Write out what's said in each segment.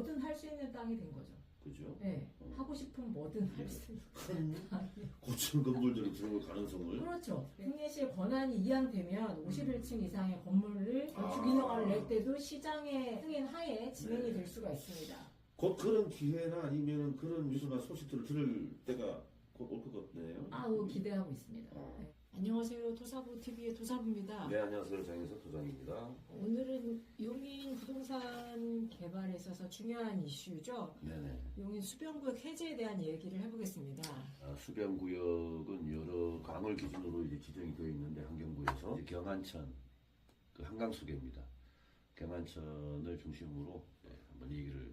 뭐든 할 수 있는 땅이 된 거죠. 그죠? 네, 하고 싶은 뭐든 할 수 있는. 큰 고층 건물들이 들어올 가능성을. 그렇죠. 흥례시의 권한이 이양되면 51층 이상의 건물을 건축 인허가를 낼 때도 시장의 승인 하에 진행이 될 수가 있습니다. 곧 그런 기회나 아니면 그런 뉴스나 소식들을 들을 때가 곧 올 것 같네요. 아우 기대하고 있습니다. 네. 안녕하세요. 도사부 TV의 도사부입니다. 네, 안녕하세요. 장인석 도장입니다. 오늘은 용인 부동산 개발에 있어서 중요한 이슈죠. 네네. 용인 수변구역 해제에 대한 얘기를 해보겠습니다. 수변구역은 여러 강을 기준으로 이제 지정이 되어 있는데 환경부에서 이제 경안천, 그 한강수계입니다. 경안천을 중심으로 한번 얘기를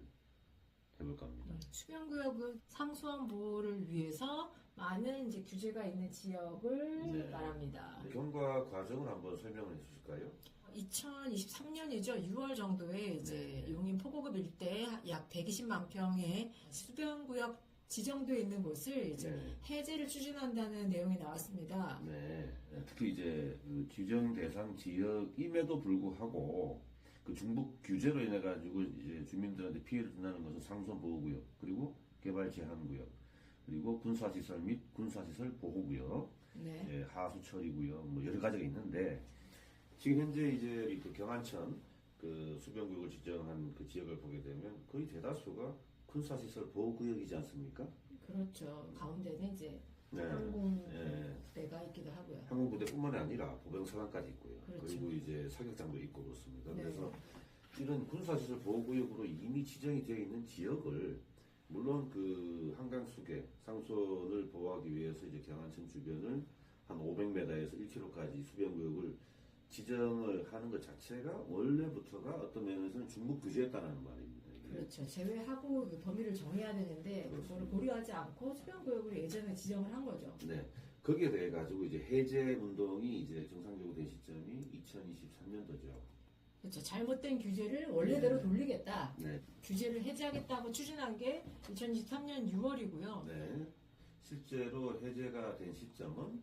해볼까 합니다. 수변구역은 상수원 보호를 위해서 많은 이제 규제가 있는 지역을 네. 말합니다. 경과 과정을 한번 설명을 해주실까요? 2023년이죠. 6월 정도에 이제 네. 용인 포고급 일대 약 120만 평의 수변구역 지정되어 있는 곳을 이제 네. 해제를 추진한다는 내용이 나왔습니다. 네. 특히 이제 그 규정 대상 지역임에도 불구하고 그 중북 규제로 인해 가지고 이제 주민들한테 피해를 준다는 것은 상수원 보호구역, 그리고 개발 제한구역, 그리고 군사시설 및 군사시설 보호구역, 네. 하수 처리구역, 뭐 여러 가지가 있는데 지금 현재 이제 그 경안천 그 수변구역을 지정한 그 지역을 보게 되면 거의 대다수가 군사시설 보호구역이지 않습니까? 그렇죠. 가운데는 이제 네. 항공대가 있기도 하고요. 항공부대뿐만 아니라 보병사관까지 있고요. 그렇죠. 그리고 이제 사격장도 있고 그렇습니다. 네. 그래서 이런 군사시설 보호구역으로 이미 지정이 되어 있는 지역을 물론 그 한강수계 상수원을 보호하기 위해서 이제 경안천 주변을 한 500m에서 1km까지 수변구역을 지정을 하는 것 자체가 원래부터가 어떤 면에서는 중국 규제였다는 말입니다. 그렇죠. 제외하고 그 범위를 정해야 되는데 그거를 고려하지 않고 수변구역으로 예전에 지정을 한 거죠. 네. 거기에 대해 가지고 이제 해제 운동이 이제 정상적으로 된 시점이 2023년도죠. 그렇죠. 잘못된 규제를 원래대로 돌리겠다. 네. 규제를 해제하겠다고 추진한 게 2023년 6월이고요. 네. 실제로 해제가 된 시점은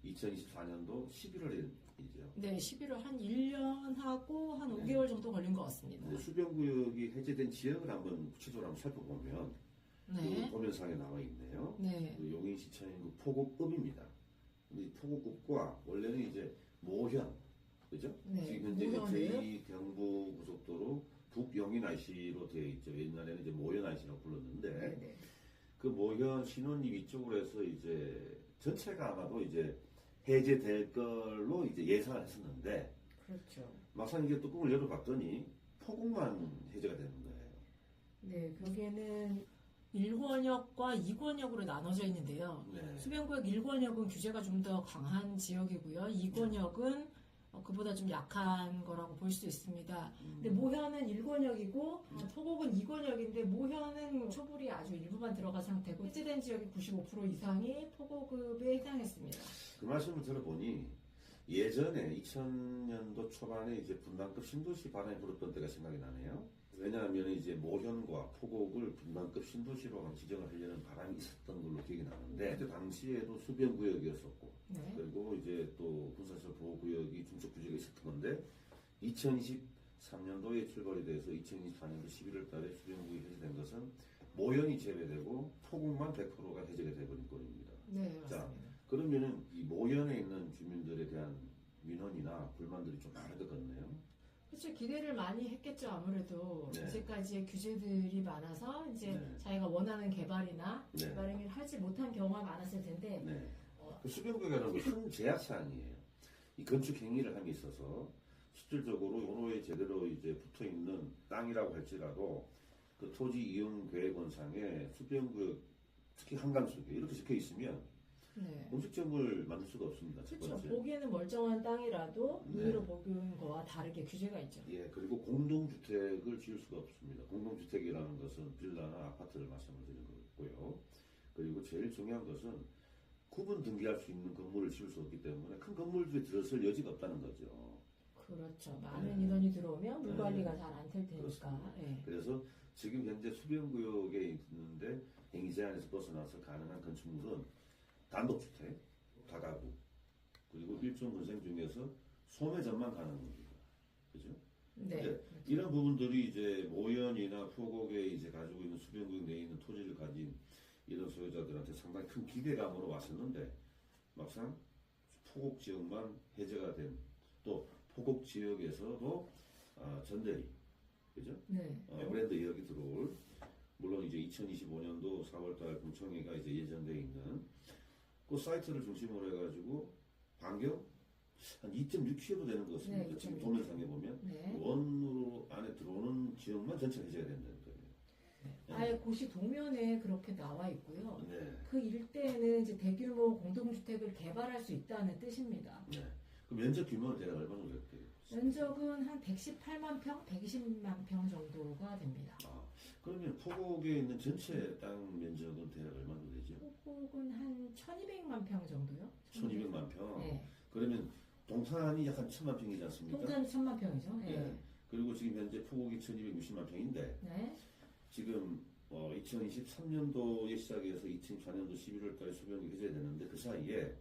2024년도 11월이죠. 네, 11월 한 1년하고 한 네. 5개월 정도 걸린 것 같습니다. 수변구역이 해제된 지역을 한번 구체적으로 한번 살펴보면 네. 그 도면상에 나와 있네요. 네. 그 용인시청인 그 포곡읍입니다. 이 포곡읍과 원래는 이제 모현, 그죠? 네, 지금 현재 모현이에요? 제2경부고속도로 북용인 IC로 되어 있죠. 옛날에는 이제 모현 IC라고 불렀는데 네, 네. 그 모현 신혼립 이쪽으로 해서 이제 전체가 아마도 이제 해제될 걸로 이제 예상을 했었는데 그렇죠. 막상 이게 뚜껑을 열어봤더니 포곡만 해제가 되는 거예요. 네, 거기에는 1권역과 2권역으로 나눠져 있는데요. 네. 수변구역 1권역은 규제가 좀 더 강한 지역이고요. 2권역은 그보다 좀 약한 거라고 볼 수 있습니다. 근데 모현은 1권역이고 포곡은 2권역인데 모현은 초불이 아주 일부만 들어간 상태고 해제된 지역의 95% 이상이 포고급에 해당했습니다. 그 말씀을 들어보니 예전에 2000년도 초반에 이제 분당급 신도시 바람이 불었던 때가 생각이 나네요. 왜냐하면 이제 모현과 포곡을 분당급 신도시로 한번 지정을 하려는 바람이 있었던 걸로 기억이 나는데 그때 당시에도 수변구역이었었고 네. 그리고 이제 또 군사시설 보호구역이 중적 규제가 있었던 건데 2023년도에 출발이 돼서 2024년도 11월 달에 수변구역이 해제된 것은 모현이 제외되고 포곡만 100%가 해제가 되어버린 꼴입니다. 네, 자, 맞습니다. 그러면은 이 모현에 있는 주민들에 대한 민원이나 불만들이 좀 많을 것 같네요. 그렇죠. 기대를 많이 했겠죠. 아무래도 네. 이제까지의 규제들이 많아서 이제 네. 자기가 원하는 개발이나 네. 개발 행위를 하지 못한 경우가 많았을 텐데 네. 그 수변구역이라는 건 큰 제약 사항이에요. 이 건축 행위를 함에 있어서 실질적으로 도로에 제대로 이제 붙어 있는 땅이라고 할지라도 그 토지 이용 계획원상에 수변구역 특히 한강수계 이렇게 적혀 있으면 네. 음식점을 만들 수가 없습니다. 첫 그렇죠. 번째. 보기에는 멀쩡한 땅이라도 네. 의외로 보기는 거와 다르게 규제가 있죠. 예, 그리고 공동주택을 지을 수가 없습니다. 공동주택이라는 것은 빌라나 아파트를 말씀을 드린 거고요. 그리고 제일 중요한 것은 구분 등기할 수 있는 건물을 지을 수 없기 때문에 큰 건물들이 들어설 여지가 없다는 거죠. 그렇죠. 많은 네. 인원이 들어오면 물 네. 관리가 잘 안 될 테니까. 그렇습니다. 예. 그래서 지금 현재 수변구역에 있는데 행위 제한에서 벗어나서 가능한 건축물은 단독주택, 다가구, 그리고 일종 건설 중에서 소매점만 가능합니다. 그죠? 네. 이런 부분들이 이제 모현이나 포곡에 이제 가지고 있는 수변구역 내에 있는 토지를 가진 이런 소유자들한테 상당히 큰 기대감으로 왔었는데 막상 포곡 지역만 해제가 된 또 포곡 지역에서도 전대리 그죠? 네. 브랜드 여기 들어올 물론 이제 2025년도 4월달 공청회가 이제 예정돼 있는 그 사이트를 중심으로 해가지고 반경 한 2.6km 되는 것 같습니다. 네, 지금 도면상에 보면 네. 원으로 안에 들어오는 지역만 전체 해제가 된다는 거예요. 아예 고시 도면에 그렇게 나와 있고요. 네. 그 일대에는 이제 대규모 공동주택을 개발할 수 있다는 뜻입니다. 네. 그 면적 규모는 대략 얼마 정도 될까요? 면적은 한 118만 평, 120만 평 정도가 됩니다. 그러면 포곡에 있는 전체 땅 면적은 대략 얼마 정도 되죠? 포곡은 한 1200만 평 정도요? 1200만 평. 네. 그러면 동산이 약 한 1000만 평이지 않습니까? 동산이 1000만 평이죠. 네. 네. 그리고 지금 현재 포곡이 1260만 평인데 네. 지금 2023년도에 시작해서 2024년도 11월 달에 수변이 해제되는데 그 사이에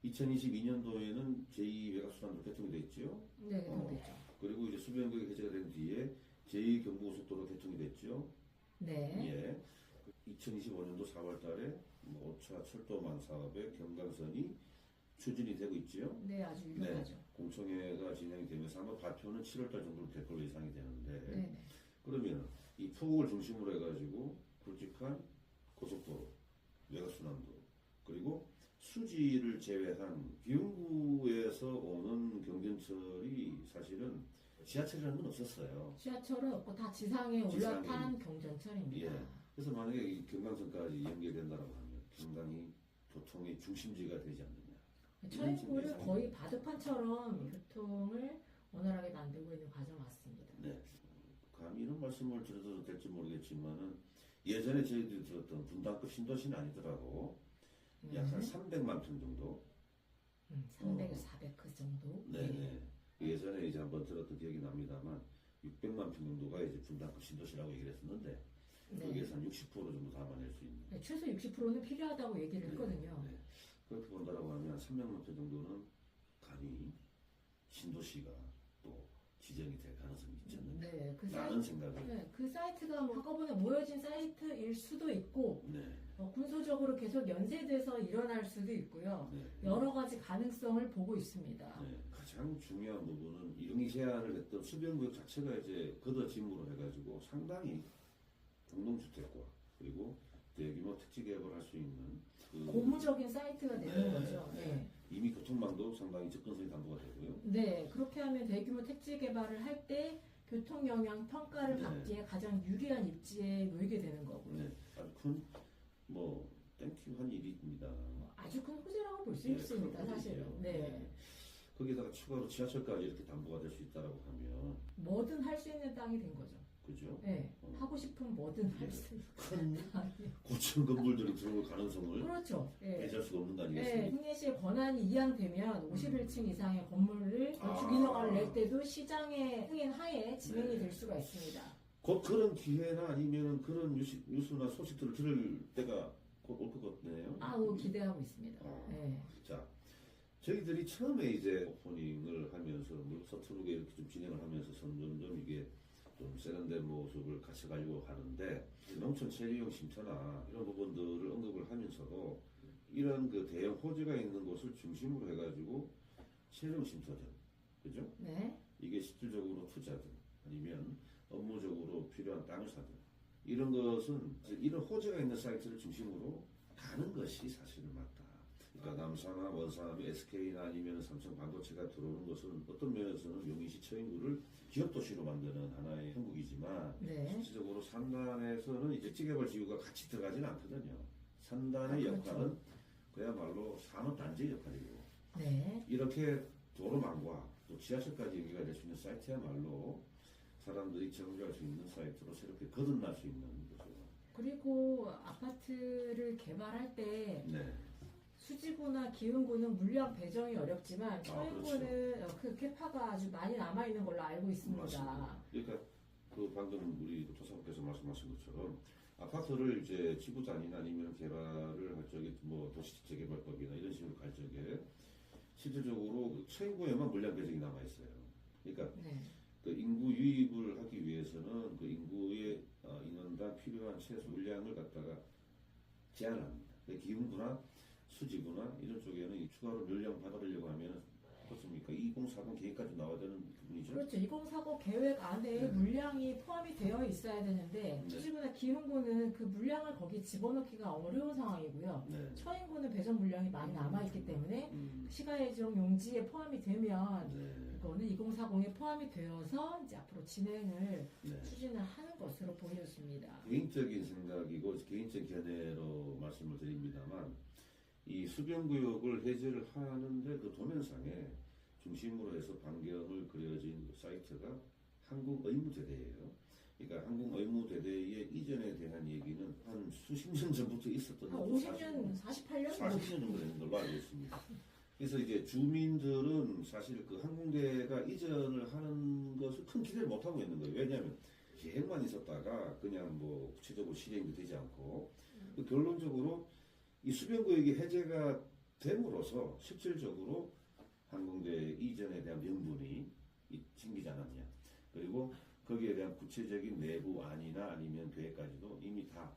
2022년도에는 제2외곽순환도 개통이 됐죠. 네, 개통됐죠. 그리고 이제 수변구역 해제가 된 뒤에 제2경부고속도로 개통이 됐죠. 네. 예. 2025년도 4월 달에 5차 철도망 사업의 경강선이 추진이 되고 있죠. 네, 아주 유명하죠. 공청회가 진행이 되면서 아마 발표는 7월 달 정도로 될 걸로 예상이 되는데 네. 그러면 이 포곡을 중심으로 해가지고 굵직한 고속도로, 외곽순환도 그리고 수지를 제외한 비운구에서 오는 경전철이 사실은 지하철이라는 건 없었어요. 지하철은 없고 다 지상에 올라탄 경전철입니다. 예. 그래서 만약에 이 경강선까지 연결된다고 하면 상당히 교통의 중심지가 되지 않느냐. 처인구를 거의 바둑판처럼 교통을 원활하게 만들고 있는 과정 맞습니다. 네. 감히 이런 말씀을 드려도 될지 모르겠지만은 예전에 저희들이 들었던 분당급 신도시는 아니더라도 약 한 300만 평 정도. 300, 400 그 정도. 네네. 예전에 이제 한번 들었던 기억이 납니다만 600만 평 정도가 이제 분당급 신도시라고 얘기를 했었는데 거기에서 한 60% 정도 담아낼 수 있는. 네, 최소 60%는 필요하다고 얘기를 네, 했거든요. 네. 그렇게 본다라고 하면 300만 평 정도는 감히 신도시가 또 지정이 될 가능성이 있지 않느냐. 네, 라는 생각을. 네, 그 사이트가 뭐 한꺼번에 모여진 사이트일 수도 있고 네. 군소적으로 계속 연쇄돼서 일어날 수도 있고요. 네. 여러 가지 가능성을 보고 있습니다. 네. 가장 중요한 부분은 이릉이 제안을 했던 수변구역 자체가 이제 걷어짐으로 해가지고 상당히 공동주택과 그리고 대규모 택지 개발을 할 수 있는 그 고무적인 사이트가 되는 거죠. 네. 이미 교통망도 상당히 접근성이 담보가 되고요. 네, 그렇게 하면 대규모 택지 개발을 할 때 교통 영향 평가를 네. 받기에 가장 유리한 입지에 놓이게 되는 거고요. 네. 아주 큰 땡큐한 일입니다. 아주 큰 호재라고 볼 수 네, 있습니다, 큰 사실은. 호재죠. 네. 거기다가 추가로 지하철까지 이렇게 담보가 될 수 있다라고 하면 뭐든 할 수 있는 땅이 된 거죠. 그죠? 네, 하고 싶은 뭐든 할 수 있는 큰 땅이. 고층 건물들이 들어올 가능성을 그렇죠. 네. 배제할 수가 없는 거 네, 아니겠습니까? 흥례시의 권한이 이양되면 51층 이상의 건물을 건축 인허가를 낼 때도 시장의 승인 하에 진행이 될 수가 있습니다. 곧 그런 기회나 아니면 그런 뉴스나 소식들을 들을 때가 곧 올 것 같네요. 기대하고 있습니다. 네. 자, 저희들이 처음에 이제 오프닝을 하면서 서투르게 이렇게 좀 진행을 하면서 점점 이게 좀 세련된 모습을 같이 가지고 가는데 농촌 체류용 쉼터나 이런 부분들을 언급을 하면서도 이런 그 대형 호재가 있는 곳을 중심으로 해가지고 체류용 쉼터들, 그죠? 네. 이게 실질적으로 투자든 아니면 업무적으로 필요한 땅을 사든 이런 것은 이런 호재가 있는 사이트를 중심으로 가는 것이 사실은 맞다. 그러니까 남산이나 원산, SK나 아니면 삼성 반도체가 들어오는 것은 어떤 면에서는 용인시 처인구를 기업 도시로 만드는 하나의 형국이지만 네. 실질적으로 산단에서는 이제 지개발 지구가 같이 들어가지는 않거든요. 산단의 그렇죠. 역할은 그야말로 산업단지의 역할이고 네. 이렇게 도로망과 또 지하철까지 연계가 될 수 있는 사이트야말로 사람들이 정주할 수 있는 사이트로 새롭게 거듭날 수 있는 거죠. 그리고 아파트를 개발할 때 네. 수지구나 기흥구는 물량 배정이 어렵지만 처인구는 그렇죠. 그 캐파가 아주 많이 남아있는 걸로 알고 있습니다. 맞습니다. 그러니까 그 방금 우리 도사님께서 말씀하신 것처럼 아파트를 이제 지구 단위나 아니면 개발을 할 적에 뭐 도시재개발법이나 이런 식으로 갈 적에 실질적으로 처인구에만 물량 배정이 남아 있어요. 그러니까 네. 그 인구 유입을 하기 위해서는 그 인구의 인원당 필요한 최소 물량을 갖다가 제한합니다. 기흥구나 수지구나 이런 쪽에는 이 추가로 물량 받아들려고 하면 어떻습니까? 2040 계획까지 나와야 되는 부분이죠. 그렇죠. 2040 계획 안에 네. 물량이 포함이 되어 있어야 되는데 네. 수지구나 기흥구는 그 물량을 거기 집어넣기가 어려운 상황이고요. 네. 처인구는 배정 물량이 많이 남아있기 때문에 음, 시가예정 용지에 포함이 되면 네. 그거는 2040에 포함이 되어서 이제 앞으로 진행을 네. 추진을 하는 것으로 보여집니다. 개인적인 생각이고 개인적 견해로 말씀을 드립니다만 이 수변구역을 해제를 하는데 그 도면상에 중심으로 해서 반경을 그려진 그 사이트가 한국의무대대예요. 그러니까 한국의무대대의 이전에 대한 얘기는 한 수십 년 전부터 있었던 한 것도 50년, 48년? 40년 정도 되는 걸로 알고 있습니다. 그래서 이제 주민들은 사실 그 항공대가 이전을 하는 것을 큰 기대를 못 하고 있는 거예요. 왜냐하면 계획만 있었다가 그냥 뭐 구체적으로 실행이 되지 않고 그 결론적으로 이 수변구역이 해제가 됨으로써 실질적으로 항공대 이전에 대한 명분이 생기지 않았냐. 그리고 거기에 대한 구체적인 내부안이나 아니면 계획까지도 이미 다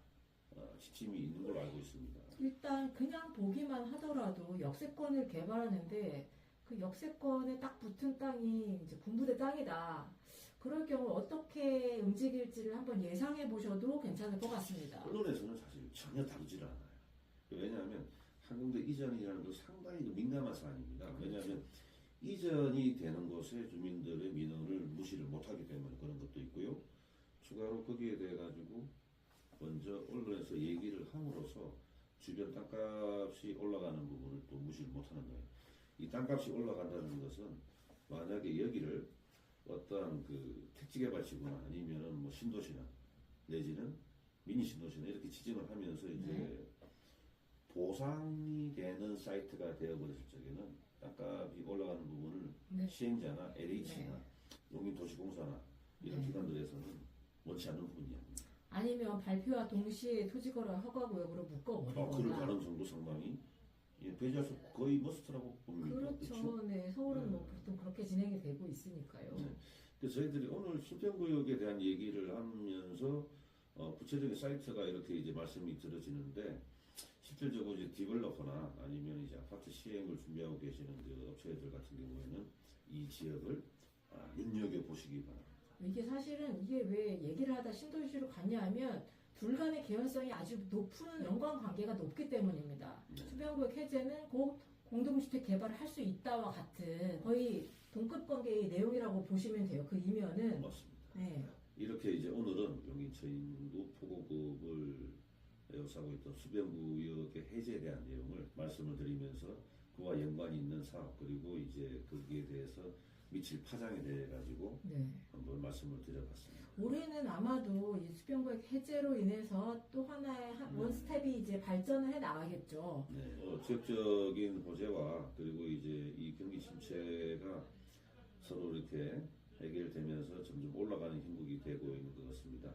지침이 있는 걸로 알고 있습니다. 일단 그냥 보기만 하더라도 역세권을 개발하는데 그 역세권에 딱 붙은 땅이 이제 군부대 땅이다. 그럴 경우 어떻게 움직일지를 한번 예상해 보셔도 괜찮을 것 같습니다. 언론에서는 사실 전혀 다루질 않아요. 왜냐하면 항공대 이전이라는 건 상당히 민감한 사안입니다. 왜냐하면 이전이 되는 곳에 주민들의 민원을 무시를 못하기 때문에 그런 것도 있고요. 추가로 거기에 대해 가지고 먼저 언론에서 얘기를 함으로써 주변 땅값이 올라가는 부분을 또 무시를 못하는 거예요. 이 땅값이 올라간다는 것은 만약에 여기를 어떠한 그 택지개발지구나 아니면은 뭐 신도시나 내지는 미니 신도시나 이렇게 지정을 하면서 이제 보상이 되는 사이트가 되어버렸을 적에는 땅값이 올라가는 부분을 네. 시행자나 LH나 용인도시공사나 이런 네. 기관들에서는 원치 않는 부분이야. 아니면 발표와 동시에 토지거래 허가구역으로 그럴 묶어버리거나. 가능성도 상당히 배제해서 거의 머스트라고 봅니다. 그렇죠. 네, 서울은 네. 뭐 보통 그렇게 진행이 되고 있으니까요. 네. 그래서 저희들이 오늘 수변구역에 대한 얘기를 하면서 구체적인 사이트가 이렇게 이제 말씀이 들어지는데 실질적으로 이제 디벨로퍼나 아니면 이제 아파트 시행을 준비하고 계시는 그 업체들 같은 경우에는 이 지역을 눈여겨 보시기 바랍니다. 이게 사실은 이게 왜 얘기를 하다 신도시로 갔냐 하면 둘 간의 개연성이 아주 높은 연관관계가 높기 때문입니다. 네. 수변구역 해제는 곧 공동주택 개발을 할 수 있다와 같은 거의 동급 관계의 내용이라고 보시면 돼요. 그 이면은. 맞습니다. 네. 이렇게 이제 오늘은 용인 처인구 포고급을 역사하고 있던 수변구역의 해제에 대한 내용을 말씀을 드리면서 그와 연관이 있는 사업 그리고 이제 거기에 대해서 미칠 파장에 대해 가지고 네. 한번 말씀을 드려봤습니다. 올해는 아마도 이 수변구역 해제로 인해서 또 하나의 원 스텝이 이제 발전을 해 나가겠죠. 네, 지역적인 호재와 그리고 이제 이 경기 침체가 서로 이렇게 해결되면서 점점 올라가는 형국이 되고 있는 것 같습니다.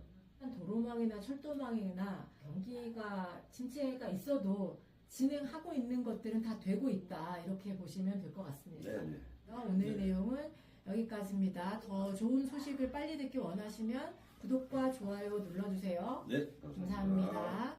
도로망이나 철도망이나 경기가 침체가 있어도 진행하고 있는 것들은 다 되고 있다. 이렇게 보시면 될 것 같습니다. 네. 오늘의 내용은 여기까지입니다. 더 좋은 소식을 빨리 듣기 원하시면 구독과 좋아요 눌러주세요. 네, 감사합니다. 감사합니다.